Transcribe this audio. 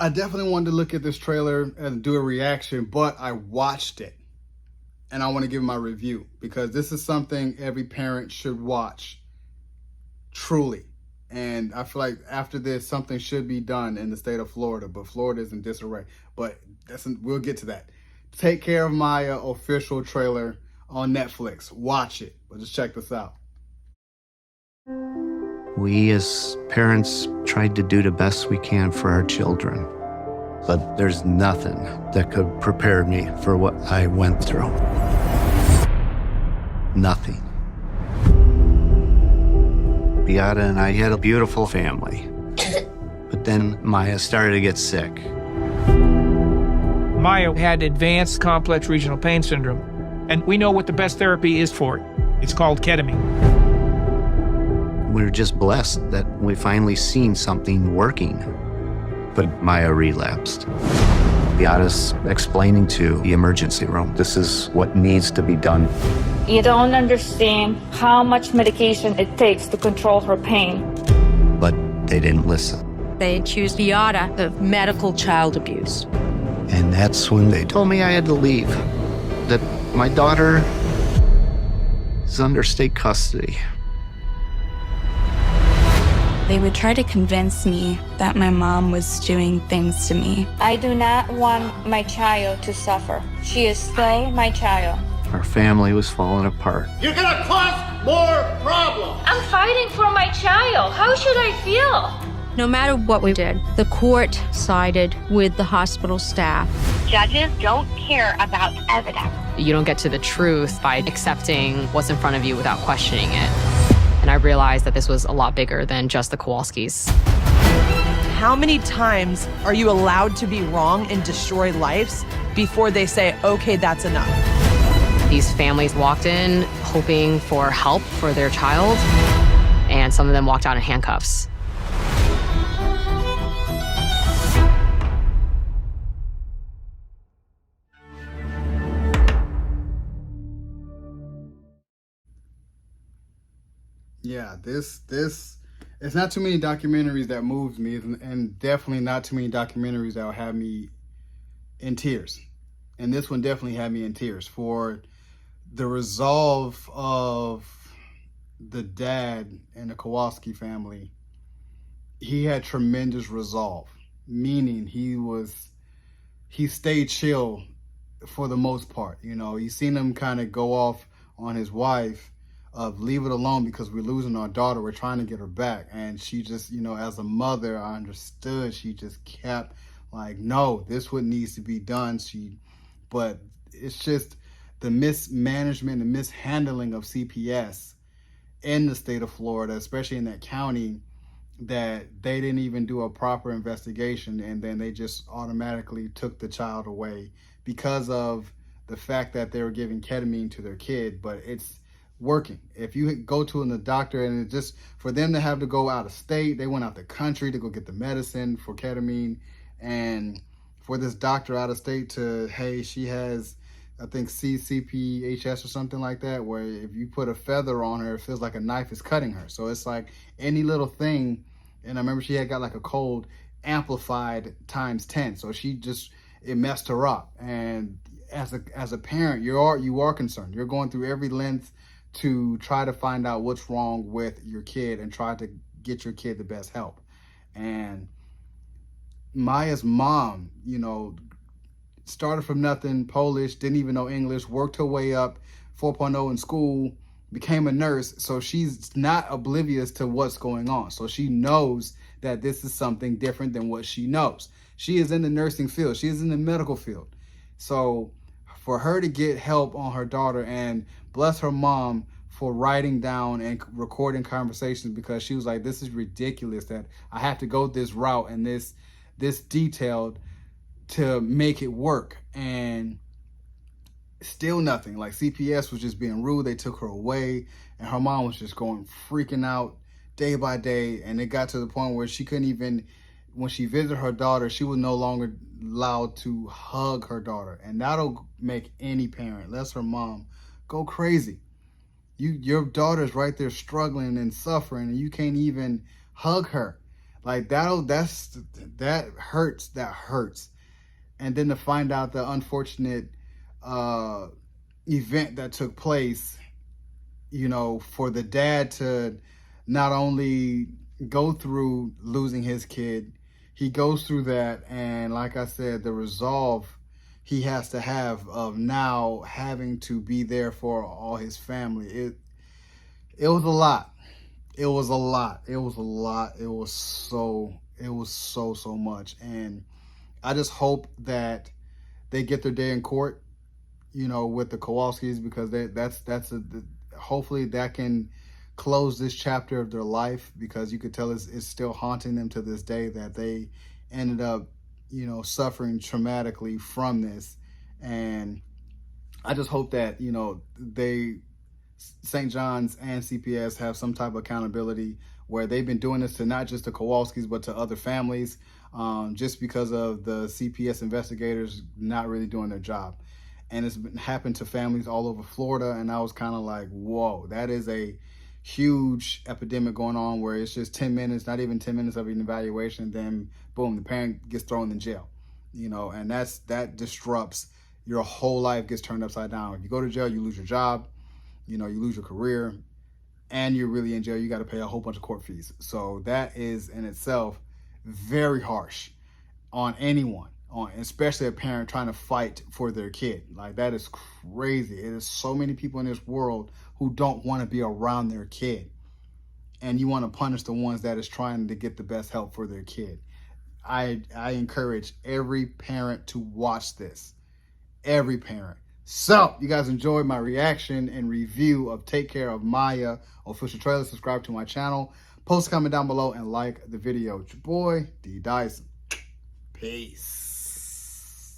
I definitely wanted to look at this trailer and do a reaction, but I watched it and I want to give my review because this is something every parent should watch, truly. And I feel like after this, something should be done in the state of Florida, but Florida is in disarray. But we'll get to that. Take Care of Maya official trailer on Netflix. Watch it. But just check this out. We as parents tried to do the best we can for our children, but there's nothing that could prepare me for what I went through. Nothing. Beata and I had a beautiful family, but then Maya started to get sick. Maya had advanced complex regional pain syndrome, and we know what the best therapy is for it. It's called ketamine. We were just blessed that we finally seen something working, but Maya relapsed. Beata's explaining to the emergency room, this is what needs to be done. You don't understand how much medication it takes to control her pain. But they didn't listen. They accused Beata of medical child abuse. And that's when they told me I had to leave, that my daughter is under state custody. They would try to convince me that my mom was doing things to me. I do not want my child to suffer. She is still my child. Our family was falling apart. You're gonna cause more problems! I'm fighting for my child. How should I feel? No matter what we did, the court sided with the hospital staff. Judges don't care about evidence. You don't get to the truth by accepting what's in front of you without questioning it. And I realized that this was a lot bigger than just the Kowalskis. How many times are you allowed to be wrong and destroy lives before they say, okay, that's enough? These families walked in hoping for help for their child, and some of them walked out in handcuffs. Yeah, this it's not too many documentaries that moved me, and definitely not too many documentaries that will have me in tears. And this one definitely had me in tears for the resolve of the dad and the Kowalski family. He had tremendous resolve, meaning he stayed chill for the most part. You know, you seen him kind of go off on his wife of leave it alone because we're losing our daughter. We're trying to get her back. And she just, you know, as a mother, I understood. She just kept like, no, this what needs to be done. But it's just the mismanagement and mishandling of CPS in the state of Florida, especially in that county, that they didn't even do a proper investigation, and then they just automatically took the child away because of the fact that they were giving ketamine to their kid. But it's working. If you go to the doctor, and it just for them to have to go out of state, they went out the country to go get the medicine for ketamine, and for this doctor out of state to, hey, she has, I think, CPHS or something like that, where if you put a feather on her, it feels like a knife is cutting her. So it's like any little thing. And I remember she had got like a cold amplified times 10. So it messed her up. And as a parent, you are concerned. You're going through every length to try to find out what's wrong with your kid and try to get your kid the best help. And Maya's mom, you know, started from nothing, Polish, didn't even know English, worked her way up, 4.0 in school, became a nurse. So she's not oblivious to what's going on. So she knows that this is something different than what she knows. She is in the nursing field. She is in the medical field. So for her to get help on her daughter, and bless her mom for writing down and recording conversations, because she was like, this is ridiculous that I have to go this route and this detailed to make it work. And still nothing. Like, CPS was just being rude. They took her away, and her mom was just freaking out day by day. And it got to the point where she couldn't even, when she visited her daughter, she was no longer allowed to hug her daughter. And that'll make any parent, unless her mom, go crazy. Your daughter's right there struggling and suffering, and you can't even hug her. Like that hurts. And then to find out the unfortunate event that took place, you know, for the dad to not only go through losing his kid, he goes through that, and like I said, the resolve he has to have of now having to be there for all his family. It was a lot. It was a lot. It was a lot. It was so much. And I just hope that they get their day in court, you know, with the Kowalskis, because hopefully that can close this chapter of their life, because you could tell it's still haunting them to this day that they ended up, you know, suffering traumatically from this. And I just hope that, you know, St. John's and CPS have some type of accountability where they've been doing this to not just the Kowalskis, but to other families, just because of the CPS investigators not really doing their job. And it's happened to families all over Florida. And I was kind of like, whoa, that is a huge epidemic going on, where it's just 10 minutes, not even 10 minutes of an evaluation. Then boom, the parent gets thrown in jail, you know, and that disrupts your whole life, gets turned upside down. If you go to jail, you lose your job, you know, you lose your career, and you're really in jail. You got to pay a whole bunch of court fees. So that is in itself very harsh on anyone, especially a parent trying to fight for their kid. Like, that is crazy. It is so many people in this world who don't want to be around their kid, and you want to punish the ones that is trying to get the best help for their kid. I encourage every parent to watch this. Every parent. So, you guys enjoyed my reaction and review of Take Care of Maya official trailer. Subscribe to my channel. Post a comment down below and like the video. It's your boy, D Dyson. Peace.